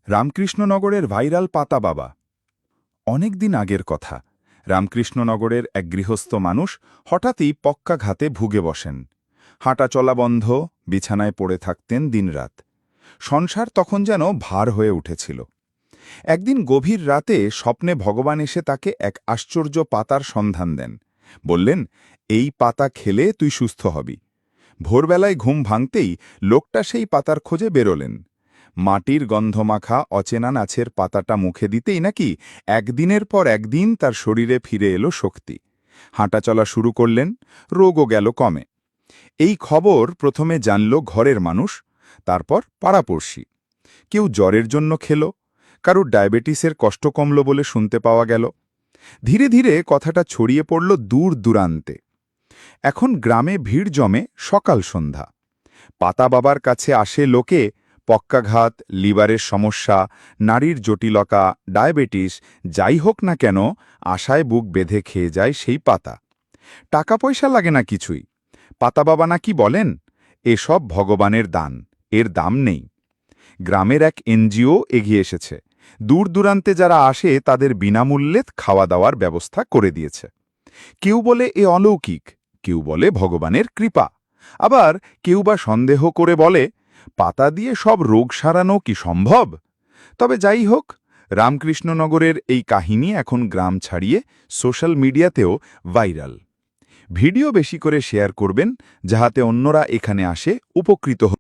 রামকৃষ্ণনগরের viral পাতা বাবা। অনেক দিন আগের কথা। রামকৃষ্ণনগরের এক গৃহস্থ মানুষ হঠাৎই পক্ষাঘাতে ভুগে বসেন। হাঁটা চলা বন্ধ, বিছানায় পড়ে থাকতেন দিনরাত। সংসার তখন যেন ভার হয়ে উঠেছিল। একদিন গভীর রাতে স্বপ্নে ভগবান এসে তাকে এক আশ্চর্য পাতার সন্ধান দেন। বললেন, এই পাতা খেলে তুই সুস্থ হবি। ভোরবেলায় ঘুম ভাঙতেই লোকটা সেই পাতার খোঁজে বেরোলেন। মাটির গন্ধমাখা অচেনা নাছের পাতাটা মুখে দিতেই নাকি একদিনের পর একদিন তার শরীরে ফিরে এলো শক্তি। হাঁটা চলা শুরু করলেন, রোগও গেল কমে। এই খবর প্রথমে জানল ঘরের মানুষ, তারপর পাড়াপড়শি। কেউ জ্বরের জন্য খেল, কারুর ডায়াবেটিসের কষ্ট কমল বলে শুনতে পাওয়া গেল। ধীরে ধীরে কথাটা ছড়িয়ে পড়ল দূর দূরান্তে। এখন গ্রামে ভিড় জমে সকাল সন্ধ্যা। পাতা বাবার কাছে আসে লোকে পক্ষাঘাত, লিভারের সমস্যা, নারীর জটিলতা, ডায়াবেটিস, যাই হোক না কেন, আশায় বুক বেঁধে খেয়ে যায় সেই পাতা। টাকা পয়সা লাগে না কিছুই। পাতা বাবা নাকি বলেন, এসব ভগবানের দান, এর দাম নেই। গ্রামের এক এনজিও এগিয়ে এসেছে। দূর দূরান্তে যারা আসে তাদের বিনামূল্যে খাওয়া দাওয়ার ব্যবস্থা করে দিয়েছে। কেউ বলে এ অলৌকিক, কেউ বলে ভগবানের কৃপা, আবার কেউ বা সন্দেহ করে বলে পাতা দিয়ে সব রোগ সারানো কি সম্ভব। তবে যাই হোক, রামকৃষ্ণনগরের এই কাহিনী এখন গ্রাম ছাড়িয়ে সোশ্যাল মিডিয়াতেও ভাইরাল। ভিডিও বেশি করে শেয়ার করবেন, যাহাতে অন্যরা এখানে আসে উপকৃত